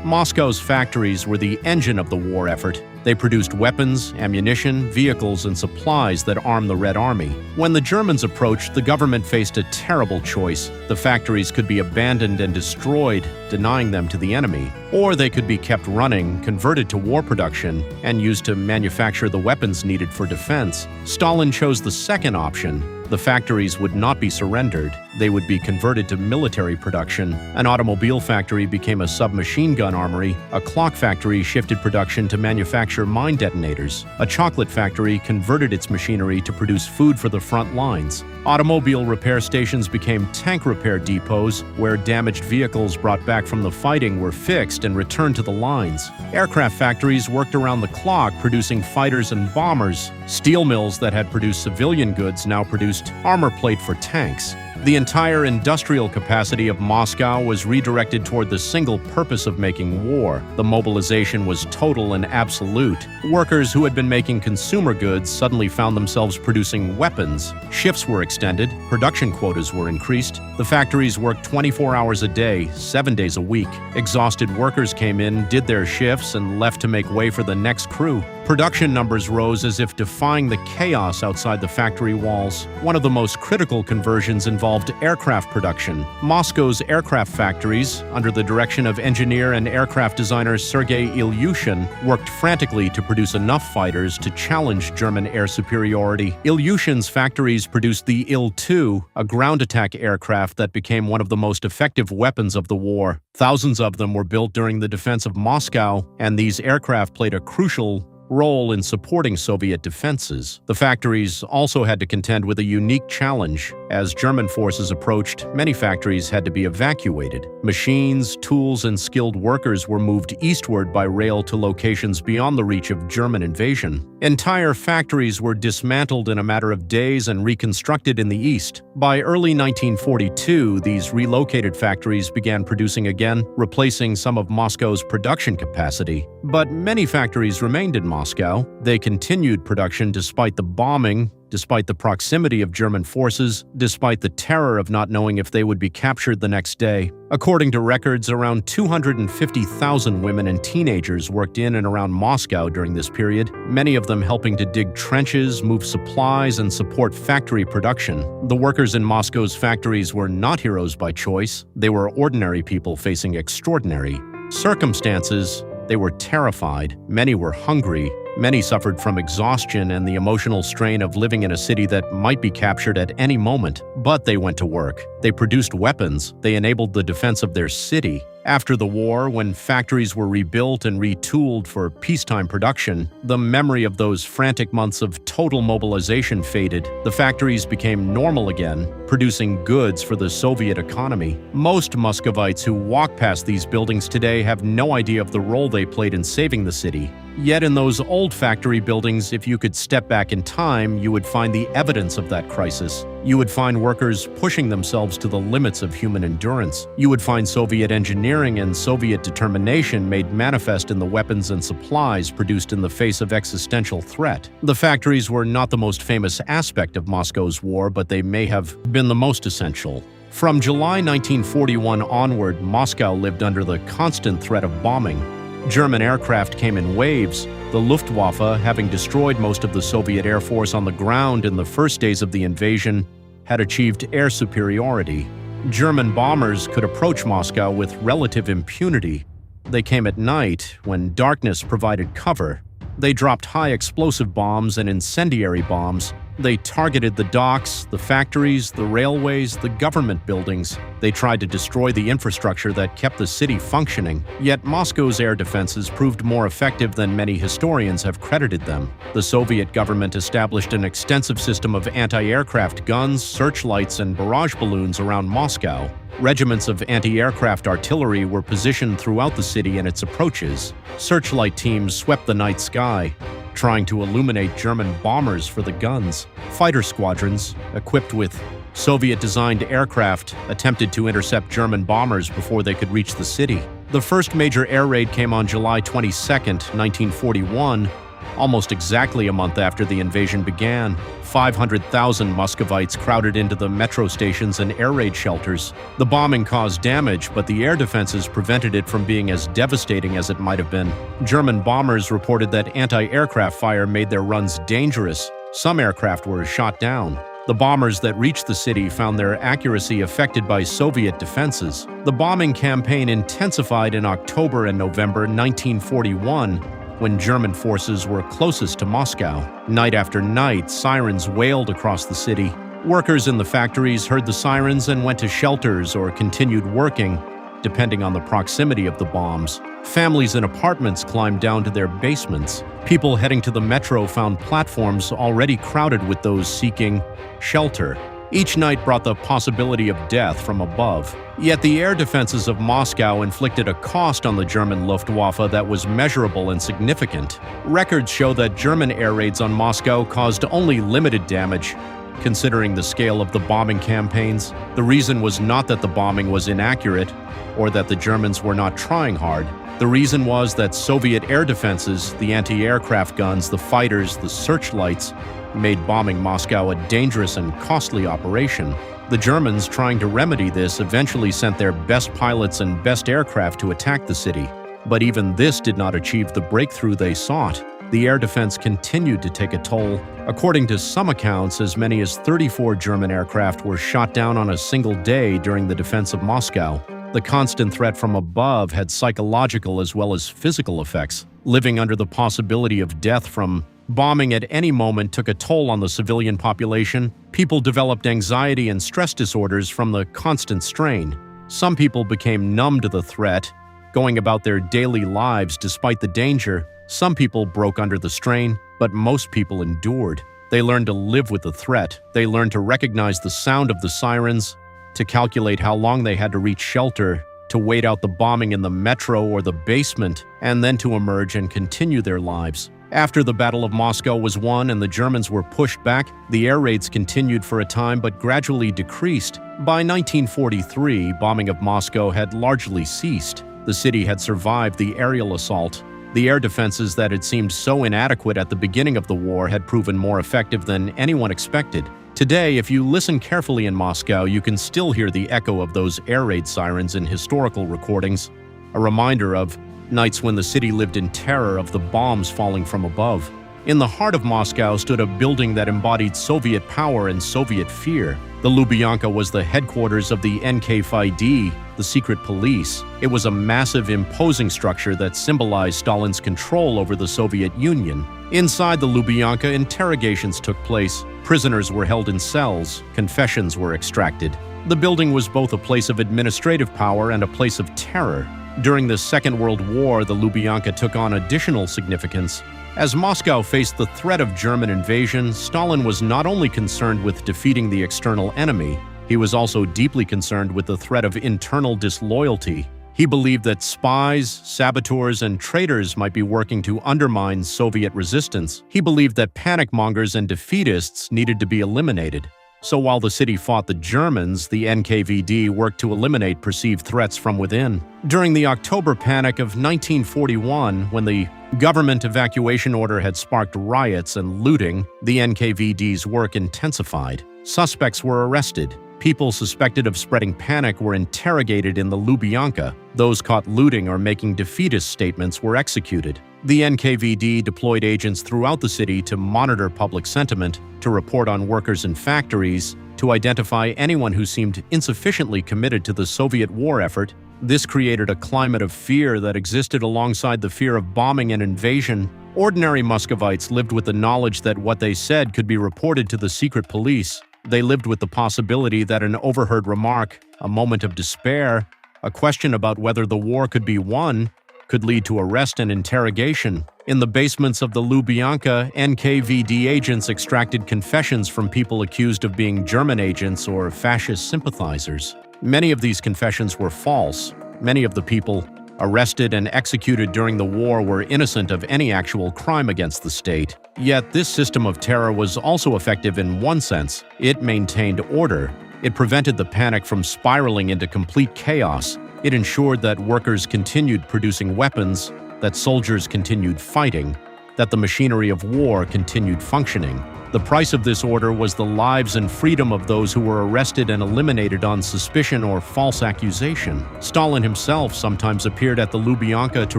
Moscow's factories were the engine of the war effort. They produced weapons, ammunition, vehicles, and supplies that armed the Red Army. When the Germans approached, the government faced a terrible choice. The factories could be abandoned and destroyed, denying them to the enemy, or they could be kept running, converted to war production, and used to manufacture the weapons needed for defense. Stalin chose the second option. The factories would not be surrendered. They would be converted to military production. An automobile factory became a submachine gun armory. A clock factory shifted production to manufacture mine detonators. A chocolate factory converted its machinery to produce food for the front lines. Automobile repair stations became tank repair depots, where damaged vehicles brought back from the fighting were fixed and returned to the lines. Aircraft factories worked around the clock, producing fighters and bombers. Steel mills that had produced civilian goods now produced armor plate for tanks. The entire industrial capacity of Moscow was redirected toward the single purpose of making war. The mobilization was total and absolute. Workers who had been making consumer goods suddenly found themselves producing weapons. Shifts were extended, production quotas were increased. The factories worked 24 hours a day, 7 days a week. Exhausted workers came in, did their shifts, and left to make way for the next crew. Production numbers rose as if defying the chaos outside the factory walls. One of the most critical conversions involved aircraft production. Moscow's aircraft factories, under the direction of engineer and aircraft designer Sergei Ilyushin, worked frantically to produce enough fighters to challenge German air superiority. Ilyushin's factories produced the Il-2, a ground attack aircraft that became one of the most effective weapons of the war. Thousands of them were built during the defense of Moscow, and these aircraft played a crucial role in supporting Soviet defenses. The factories also had to contend with a unique challenge. As German forces approached, many factories had to be evacuated. Machines, tools, and skilled workers were moved eastward by rail to locations beyond the reach of German invasion. Entire factories were dismantled in a matter of days and reconstructed in the east. By early 1942, these relocated factories began producing again, replacing some of Moscow's production capacity. But many factories remained in Moscow. They continued production despite the bombing, despite the proximity of German forces, despite the terror of not knowing if they would be captured the next day. According to records, around 250,000 women and teenagers worked in and around Moscow during this period, many of them helping to dig trenches, move supplies, and support factory production. The workers in Moscow's factories were not heroes by choice. They were ordinary people facing extraordinary circumstances. They were terrified. Many were hungry. Many suffered from exhaustion and the emotional strain of living in a city that might be captured at any moment. But they went to work. They produced weapons. They enabled the defense of their city. After the war, when factories were rebuilt and retooled for peacetime production, the memory of those frantic months of total mobilization faded. The factories became normal again, producing goods for the Soviet economy. Most Muscovites who walk past these buildings today have no idea of the role they played in saving the city. Yet in those old factory buildings, if you could step back in time, you would find the evidence of that crisis. You would find workers pushing themselves to the limits of human endurance. You would find Soviet engineering and Soviet determination made manifest in the weapons and supplies produced in the face of existential threat. The factories were not the most famous aspect of Moscow's war, but they may have been the most essential. From July 1941 onward, Moscow lived under the constant threat of bombing. German aircraft came in waves. The Luftwaffe, having destroyed most of the Soviet Air Force on the ground in the first days of the invasion, had achieved air superiority. German bombers could approach Moscow with relative impunity. They came at night, when darkness provided cover. They dropped high explosive bombs and incendiary bombs. They targeted the docks, the factories, the railways, the government buildings. They tried to destroy the infrastructure that kept the city functioning. Yet Moscow's air defenses proved more effective than many historians have credited them. The Soviet government established an extensive system of anti-aircraft guns, searchlights, and barrage balloons around Moscow. Regiments of anti-aircraft artillery were positioned throughout the city and its approaches. Searchlight teams swept the night sky, trying to illuminate German bombers for the guns. Fighter squadrons, equipped with Soviet-designed aircraft, attempted to intercept German bombers before they could reach the city. The first major air raid came on July 22, 1941, Almost exactly a month after the invasion began, 500,000 Muscovites crowded into the metro stations and air raid shelters. The bombing caused damage, but the air defenses prevented it from being as devastating as it might have been. German bombers reported that anti-aircraft fire made their runs dangerous. Some aircraft were shot down. The bombers that reached the city found their accuracy affected by Soviet defenses. The bombing campaign intensified in October and November 1941, when German forces were closest to Moscow. Night after night, sirens wailed across the city. Workers in the factories heard the sirens and went to shelters or continued working, depending on the proximity of the bombs. Families in apartments climbed down to their basements. People heading to the metro found platforms already crowded with those seeking shelter. Each night brought the possibility of death from above. Yet the air defenses of Moscow inflicted a cost on the German Luftwaffe that was measurable and significant. Records show that German air raids on Moscow caused only limited damage. Considering the scale of the bombing campaigns, the reason was not that the bombing was inaccurate or that the Germans were not trying hard. The reason was that Soviet air defenses, the anti-aircraft guns, the fighters, the searchlights, made bombing Moscow a dangerous and costly operation. The Germans, trying to remedy this, eventually sent their best pilots and best aircraft to attack the city. But even this did not achieve the breakthrough they sought. The air defense continued to take a toll. According to some accounts, as many as 34 German aircraft were shot down on a single day during the defense of Moscow. The constant threat from above had psychological as well as physical effects. Living under the possibility of death from bombing at any moment took a toll on the civilian population. People developed anxiety and stress disorders from the constant strain. Some people became numb to the threat, going about their daily lives despite the danger. Some people broke under the strain, but most people endured. They learned to live with the threat. They learned to recognize the sound of the sirens, to calculate how long they had to reach shelter, to wait out the bombing in the metro or the basement, and then to emerge and continue their lives. After the Battle of Moscow was won and the Germans were pushed back, the air raids continued for a time but gradually decreased. By 1943, bombing of Moscow had largely ceased. The city had survived the aerial assault. The air defenses that had seemed so inadequate at the beginning of the war had proven more effective than anyone expected. Today, if you listen carefully in Moscow, you can still hear the echo of those air raid sirens in historical recordings, a reminder of nights when the city lived in terror of the bombs falling from above. In the heart of Moscow stood a building that embodied Soviet power and Soviet fear. The Lubyanka was the headquarters of the NKVD, the secret police. It was a massive, imposing structure that symbolized Stalin's control over the Soviet Union. Inside the Lubyanka, interrogations took place. Prisoners were held in cells. Confessions were extracted. The building was both a place of administrative power and a place of terror. During the Second World War, the Lubyanka took on additional significance. As Moscow faced the threat of German invasion, Stalin was not only concerned with defeating the external enemy, he was also deeply concerned with the threat of internal disloyalty. He believed that spies, saboteurs, and traitors might be working to undermine Soviet resistance. He believed that panic mongers and defeatists needed to be eliminated. So while the city fought the Germans, the NKVD worked to eliminate perceived threats from within. During the October Panic of 1941, when the government evacuation order had sparked riots and looting, the NKVD's work intensified. Suspects were arrested. People suspected of spreading panic were interrogated in the Lubyanka. Those caught looting or making defeatist statements were executed. The NKVD deployed agents throughout the city to monitor public sentiment, to report on workers in factories, to identify anyone who seemed insufficiently committed to the Soviet war effort. This created a climate of fear that existed alongside the fear of bombing and invasion. Ordinary Muscovites lived with the knowledge that what they said could be reported to the secret police. They lived with the possibility that an overheard remark, a moment of despair, a question about whether the war could be won, could lead to arrest and interrogation. In the basements of the Lubyanka, NKVD agents extracted confessions from people accused of being German agents or fascist sympathizers. Many of these confessions were false. Many of the people arrested and executed during the war were innocent of any actual crime against the state. Yet this system of terror was also effective in one sense. It maintained order. It prevented the panic from spiraling into complete chaos. It ensured that workers continued producing weapons, that soldiers continued fighting, that the machinery of war continued functioning. The price of this order was the lives and freedom of those who were arrested and eliminated on suspicion or false accusation. Stalin himself sometimes appeared at the Lubyanka to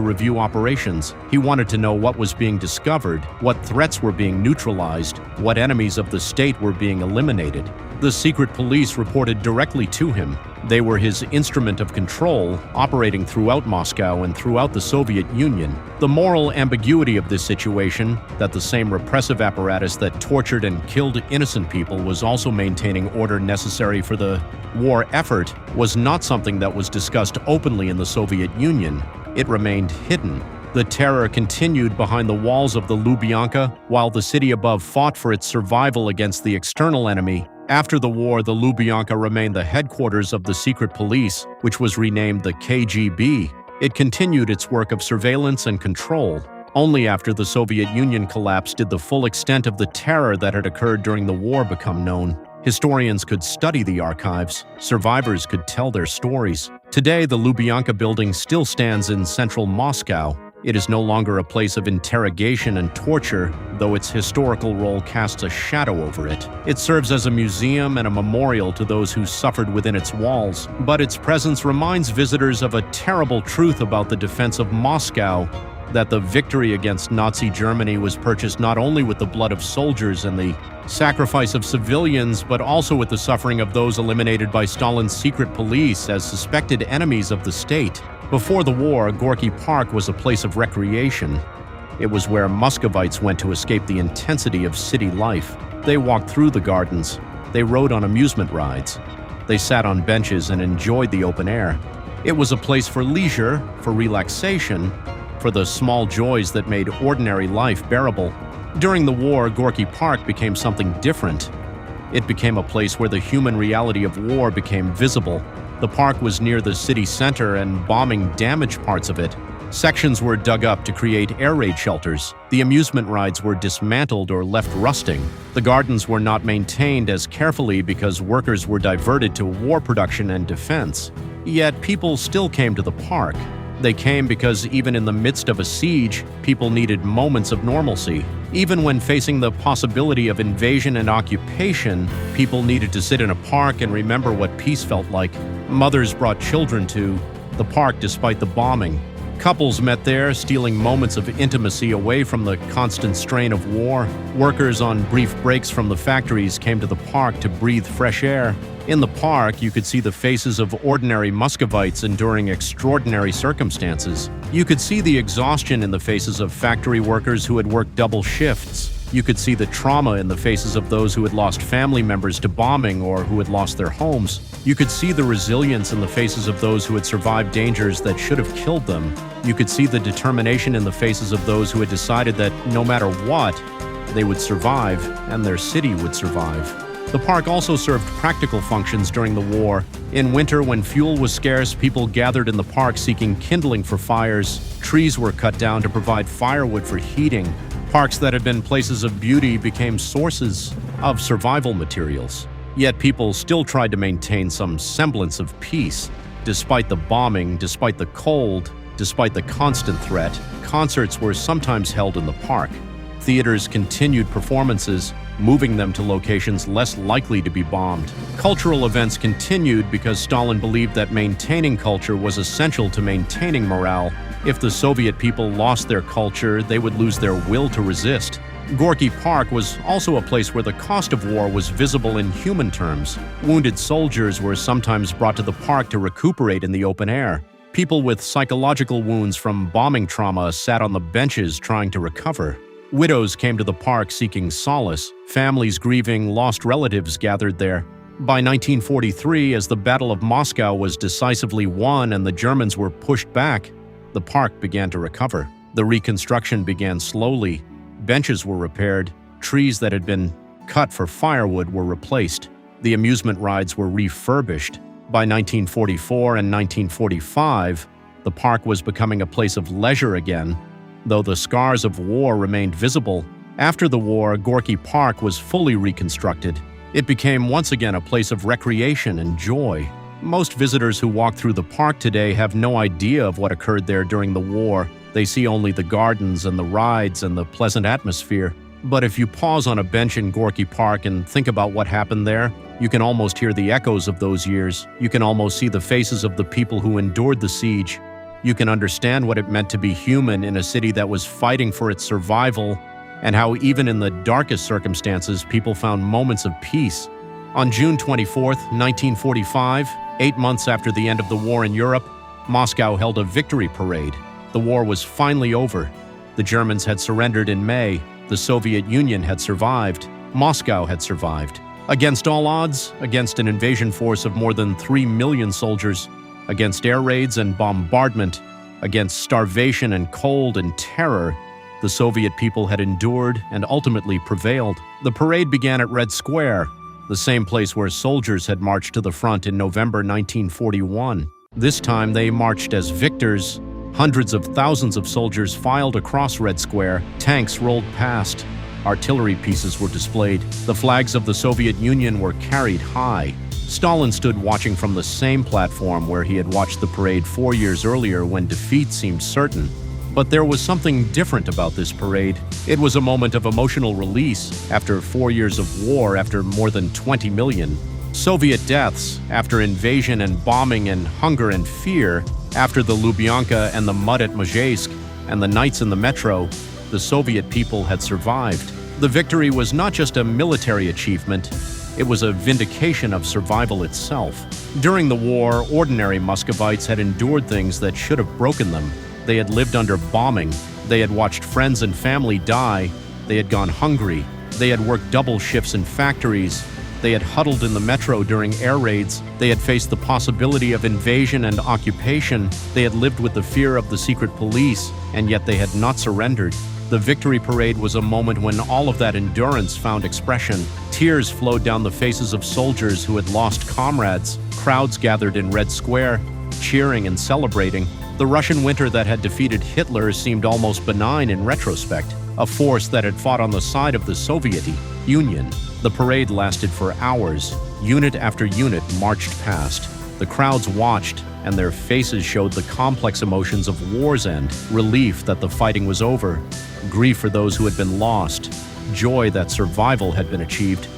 review operations. He wanted to know what was being discovered, what threats were being neutralized, what enemies of the state were being eliminated. The secret police reported directly to him. They were his instrument of control, operating throughout Moscow and throughout the Soviet Union. The moral ambiguity of this situation, that the same repressive apparatus that tortured and killed innocent people was also maintaining order necessary for the war effort, was not something that was discussed openly in the Soviet Union. It remained hidden. The terror continued behind the walls of the Lubyanka, while the city above fought for its survival against the external enemy. After the war, the Lubyanka remained the headquarters of the secret police, which was renamed the KGB. It continued its work of surveillance and control. Only after the Soviet Union collapsed did the full extent of the terror that had occurred during the war become known. Historians could study the archives. Survivors could tell their stories. Today, the Lubyanka building still stands in central Moscow. It is no longer a place of interrogation and torture, though its historical role casts a shadow over it. It serves as a museum and a memorial to those who suffered within its walls, but its presence reminds visitors of a terrible truth about the defense of Moscow, that the victory against Nazi Germany was purchased not only with the blood of soldiers and the sacrifice of civilians, but also with the suffering of those eliminated by Stalin's secret police as suspected enemies of the state. Before the war, Gorky Park was a place of recreation. It was where Muscovites went to escape the intensity of city life. They walked through the gardens. They rode on amusement rides. They sat on benches and enjoyed the open air. It was a place for leisure, for relaxation, for the small joys that made ordinary life bearable. During the war, Gorky Park became something different. It became a place where the human reality of war became visible. The park was near the city center, and bombing damaged parts of it. Sections were dug up to create air raid shelters. The amusement rides were dismantled or left rusting. The gardens were not maintained as carefully because workers were diverted to war production and defense. Yet people still came to the park. They came because even in the midst of a siege, people needed moments of normalcy. Even when facing the possibility of invasion and occupation, people needed to sit in a park and remember what peace felt like. Mothers brought children to the park despite the bombing. Couples met there, stealing moments of intimacy away from the constant strain of war. Workers on brief breaks from the factories came to the park to breathe fresh air. In the park, you could see the faces of ordinary Muscovites enduring extraordinary circumstances. You could see the exhaustion in the faces of factory workers who had worked double shifts. You could see the trauma in the faces of those who had lost family members to bombing or who had lost their homes. You could see the resilience in the faces of those who had survived dangers that should have killed them. You could see the determination in the faces of those who had decided that no matter what, they would survive and their city would survive. The park also served practical functions during the war. In winter, when fuel was scarce, people gathered in the park seeking kindling for fires. Trees were cut down to provide firewood for heating. Parks that had been places of beauty became sources of survival materials. Yet people still tried to maintain some semblance of peace. Despite the bombing, despite the cold, despite the constant threat, concerts were sometimes held in the park. Theaters continued performances, moving them to locations less likely to be bombed. Cultural events continued because Stalin believed that maintaining culture was essential to maintaining morale. If the Soviet people lost their culture, they would lose their will to resist. Gorky Park was also a place where the cost of war was visible in human terms. Wounded soldiers were sometimes brought to the park to recuperate in the open air. People with psychological wounds from bombing trauma sat on the benches trying to recover. Widows came to the park seeking solace. Families grieving lost relatives gathered there. By 1943, as the Battle of Moscow was decisively won and the Germans were pushed back, the park began to recover. The reconstruction began slowly. Benches were repaired. Trees that had been cut for firewood were replaced. The amusement rides were refurbished. By 1944 and 1945, the park was becoming a place of leisure again, though the scars of war remained visible. After the war, Gorky Park was fully reconstructed. It became once again a place of recreation and joy. Most visitors who walk through the park today have no idea of what occurred there during the war. They see only the gardens and the rides and the pleasant atmosphere. But if you pause on a bench in Gorky Park and think about what happened there, you can almost hear the echoes of those years. You can almost see the faces of the people who endured the siege. You can understand what it meant to be human in a city that was fighting for its survival, and how even in the darkest circumstances, people found moments of peace. On June 24, 1945, 8 months after the end of the war in Europe, Moscow held a victory parade. The war was finally over. The Germans had surrendered in May. The Soviet Union had survived. Moscow had survived. Against all odds, against an invasion force of more than 3 million soldiers, against air raids and bombardment, against starvation and cold and terror, the Soviet people had endured and ultimately prevailed. The parade began at Red Square, the same place where soldiers had marched to the front in November 1941. This time they marched as victors. Hundreds of thousands of soldiers filed across Red Square, tanks rolled past, artillery pieces were displayed, the flags of the Soviet Union were carried high. Stalin stood watching from the same platform where he had watched the parade 4 years earlier when defeat seemed certain. But there was something different about this parade. It was a moment of emotional release after 4 years of war, after more than 20 million. Soviet deaths, after invasion and bombing and hunger and fear, after the Lubyanka and the mud at Mozhaysk and the nights in the metro, the Soviet people had survived. The victory was not just a military achievement, it was a vindication of survival itself. During the war, ordinary Muscovites had endured things that should have broken them. They had lived under bombing, they had watched friends and family die, they had gone hungry, they had worked double shifts in factories, they had huddled in the metro during air raids, they had faced the possibility of invasion and occupation, they had lived with the fear of the secret police, and yet they had not surrendered. The victory parade was a moment when all of that endurance found expression. Tears flowed down the faces of soldiers who had lost comrades. Crowds gathered in Red Square, cheering and celebrating. The Russian winter that had defeated Hitler seemed almost benign in retrospect, a force that had fought on the side of the Soviet Union. The parade lasted for hours. Unit after unit marched past. The crowds watched, and their faces showed the complex emotions of war's end: relief that the fighting was over, grief for those who had been lost, joy that survival had been achieved,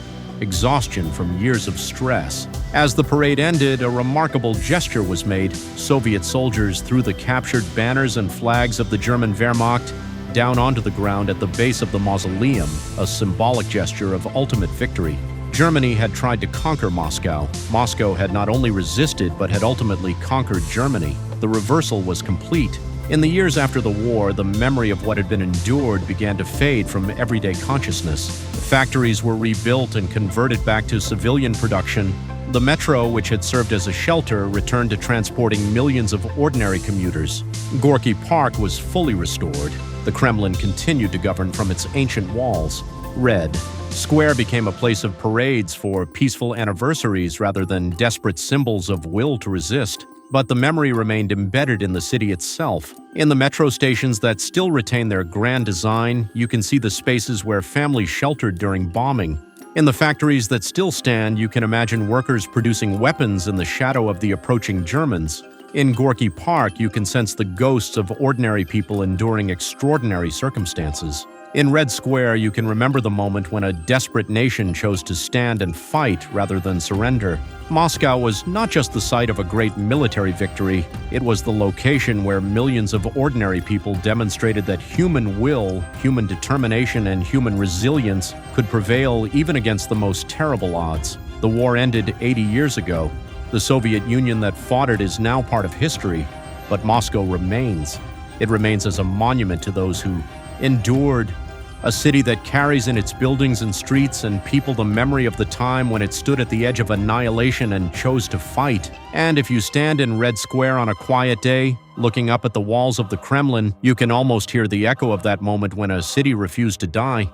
exhaustion from years of stress. As the parade ended, a remarkable gesture was made. Soviet soldiers threw the captured banners and flags of the German Wehrmacht down onto the ground at the base of the mausoleum, a symbolic gesture of ultimate victory. Germany had tried to conquer Moscow. Moscow had not only resisted, but had ultimately conquered Germany. The reversal was complete. In the years after the war, the memory of what had been endured began to fade from everyday consciousness. Factories were rebuilt and converted back to civilian production. The metro, which had served as a shelter, returned to transporting millions of ordinary commuters. Gorky Park was fully restored. The Kremlin continued to govern from its ancient walls. Red Square became a place of parades for peaceful anniversaries rather than desperate symbols of will to resist. But the memory remained embedded in the city itself. In the metro stations that still retain their grand design, you can see the spaces where families sheltered during bombing. In the factories that still stand, you can imagine workers producing weapons in the shadow of the approaching Germans. In Gorky Park, you can sense the ghosts of ordinary people enduring extraordinary circumstances. In Red Square, you can remember the moment when a desperate nation chose to stand and fight rather than surrender. Moscow was not just the site of a great military victory, it was the location where millions of ordinary people demonstrated that human will, human determination, and human resilience could prevail even against the most terrible odds. The war ended 80 years ago. The Soviet Union that fought it is now part of history, but Moscow remains. It remains as a monument to those who endured, a city that carries in its buildings and streets and people the memory of the time when it stood at the edge of annihilation and chose to fight. And if you stand in Red Square on a quiet day, looking up at the walls of the Kremlin, you can almost hear the echo of that moment when a city refused to die.